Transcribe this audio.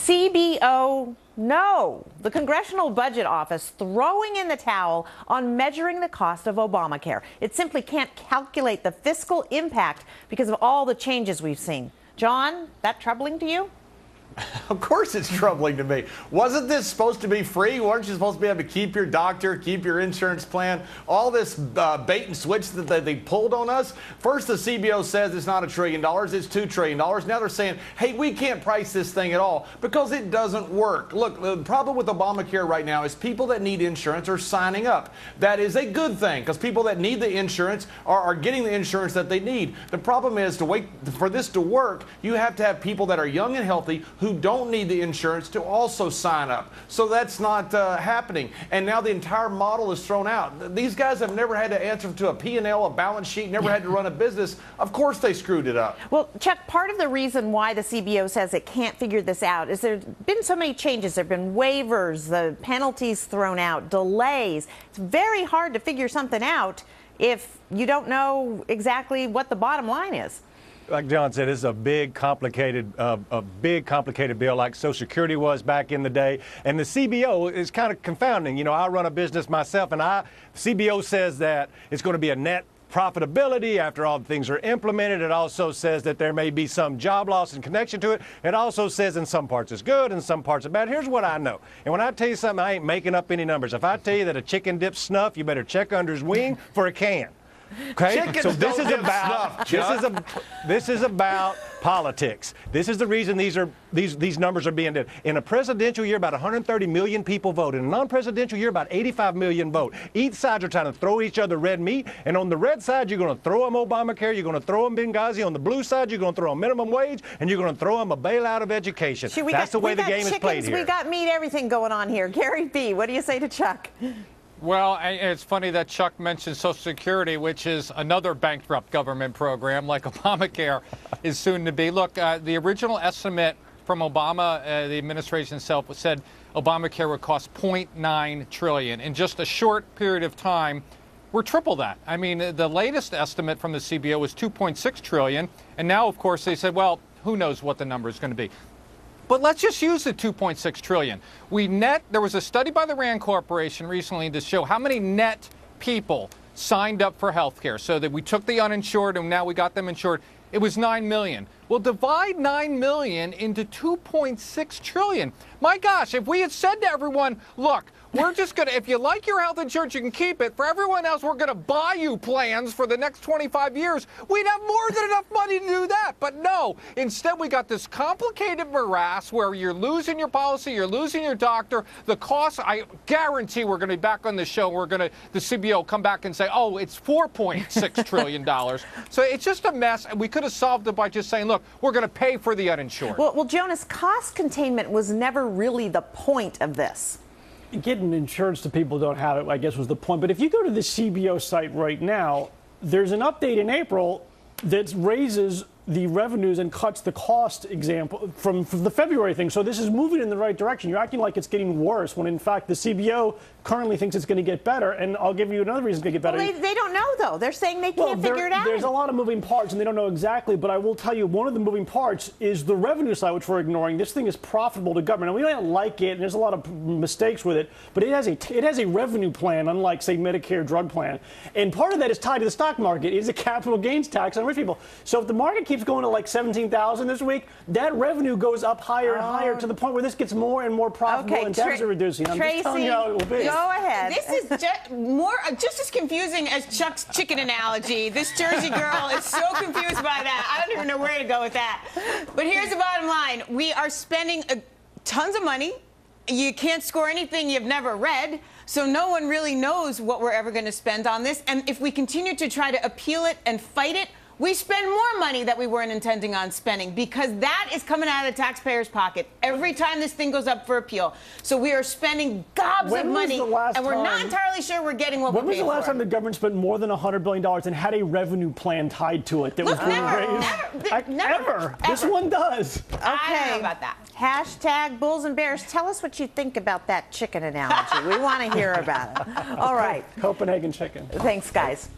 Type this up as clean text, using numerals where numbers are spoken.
CBO, no. The Congressional Budget Office throwing in the towel on measuring the cost of Obamacare. It simply can't calculate the fiscal impact because of all the changes we've seen. John, that troubling to you? Of course it's troubling to me. Wasn't this supposed to be free? Weren't you supposed to be able to keep your doctor, keep your insurance plan? All this bait and switch that they pulled on us. First, the CBO says it's not $1 trillion, it's $2 trillion. Now they're saying, hey, we can't price this thing at all because it doesn't work. Look, the problem with Obamacare right now is people that need insurance are signing up. That is a good thing because people that need the insurance are getting the insurance that they need. The problem is to wait for this to work, you have to have people that are young and healthy who don't need the insurance to also sign up. So that's not happening. And now the entire model is thrown out. These guys have never had to answer to a P&L, a balance sheet, never had to run a business. Of course they screwed it up. Well, Chuck, part of the reason why the CBO says it can't figure this out is there's been so many changes. There have been waivers, the penalties thrown out, delays. It's very hard to figure something out if you don't know exactly what the bottom line is. Like John said, it's a big, complicated bill like Social Security was back in the day. And the CBO is kind of confounding. You know, I run a business myself, and CBO says that it's going to be a net profitability after all the things are implemented. It also says that there may be some job loss in connection to it. It also says in some parts it's good and some parts are bad. Here's what I know. And when I tell you something, I ain't making up any numbers. If I tell you that a chicken dips snuff, you better check under his wing for a can. Okay, Chickens so this don't is dip about snuff, this is about politics. This is the reason these numbers are being done. In a presidential year, about 130 million people vote. In a non-presidential year, about 85 million vote. Each side are trying to throw each other red meat, and on the red side, you're going to throw them Obamacare, you're going to throw them Benghazi. On the blue side, you're going to throw them minimum wage, and you're going to throw them a bailout of education. That's the way the game is played here. We got meat, everything going on here. Gary B., what do you say to Chuck? Well, it's funny that Chuck mentioned Social Security, which is another bankrupt government program like Obamacare is soon to be. Look, the original estimate from Obama, the administration itself, said Obamacare would cost $0.9 trillion. In just a short period of time, we're triple that. I mean, the latest estimate from the CBO was $2.6 trillion. And now, of course, they said, well, who knows what the number is going to be. But let's just use the $2.6 trillion. There was a study by the Rand Corporation recently to show how many net people signed up for health care. So that we took the uninsured and now we got them insured. It was 9 million. Well, divide 9 million into 2.6 trillion. My gosh, if we had said to everyone, look, we're just going to, if you like your health insurance, you can keep it. For everyone else, we're going to buy you plans for the next 25 years. We'd have more than enough money to do that. But no, instead we got this complicated morass where you're losing your policy, you're losing your doctor. The cost, I guarantee we're going to be back on the show. The CBO come back and say, oh, it's $4.6 trillion. So it's just a mess. And we could have solved it by just saying, look, we're going to pay for the uninsured. Well, Jonas, cost containment was never really the point of this. Getting insurance to people who don't have it, I guess, was the point. But if you go to the CBO site right now, there's an update in April that raises the revenues and cuts the cost example from the February thing. So this is moving in the right direction. You're acting like it's getting worse when, in fact, the CBO currently thinks it's going to get better. And I'll give you another reason it's going to get better. Well, they don't know, though. They're saying they can't figure it out. There's a lot of moving parts, and they don't know exactly. But I will tell you, one of the moving parts is the revenue side, which we're ignoring. This thing is profitable to government. And we don't like it, and there's a lot of mistakes with it. But it has a revenue plan, unlike, say, Medicare drug plan. And part of that is tied to the stock market. It is a capital gains tax on rich people. So if the market keeps going to like 17,000 this week, that revenue goes up higher and higher to the point where this gets more and more profitable and deficit reducing. I'm just telling you how it will be. Go ahead. This is just as confusing as Chuck's chicken analogy. This Jersey girl is so confused by that. I don't even know where to go with that. But here's the bottom line. We are spending tons of money. You can't score anything you've never read. So no one really knows what we're ever going to spend on this. And if we continue to try to appeal it and fight it, we spend more money that we weren't intending on spending because that is coming out of the taxpayers' pocket every time this thing goes up for appeal. So we are spending gobs of money, and we're not entirely sure we're getting what we're paying for. When was the last time the government spent more than $100 billion and had a revenue plan tied to it that was being raised? Never. This one does. Okay. I don't know about that. Hashtag Bulls and Bears. Tell us what you think about that chicken analogy. We want to hear about it. All right. Copenhagen chicken. Thanks, guys.